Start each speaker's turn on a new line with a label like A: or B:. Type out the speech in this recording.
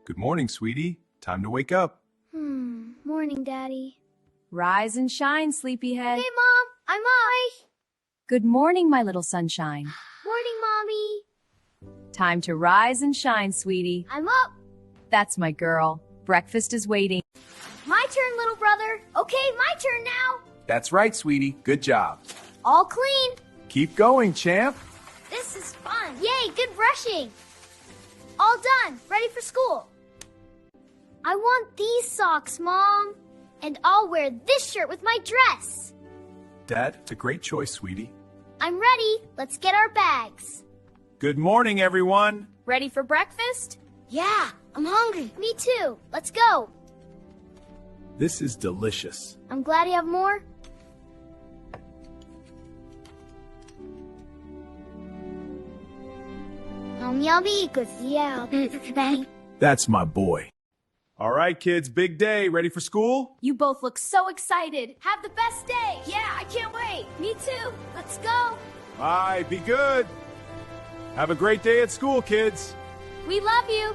A: Good morning, sweetie. Time to wake up.
B: Morning, Daddy.
C: Rise and shine, sleepyhead.
B: Hey, Mom, I'm up.
C: Good morning, my little sunshine.
B: Morning, Mommy.
C: Time to rise and shine, sweetie.
B: I'm up.
C: That's my girl. Breakfast is waiting.
B: My turn, little brother. Okay, my turn now.
A: That's right, sweetie. Good job.
B: All clean.
A: Keep going, champ.
B: This is fun. Yay, good brushing. All done. Ready for school. I want these socks, Mom. And I'll wear this shirt with my dress.
A: Dad, it's a great choice, sweetie.
B: I'm ready. Let's get our bags.
A: Good morning, everyone.
C: Ready for breakfast?
B: Yeah, I'm hungry. Me too. Let's go.
A: This is delicious.
B: I'm glad you have more. Yummy, good yeah.
A: That's my boy. All right, kids, big day. Ready for school?
C: You both look so excited.
B: Have the best day. Yeah, I can't wait. Me too. Let's go.
A: Bye, be good. Have a great day at school, kids.
B: We love you.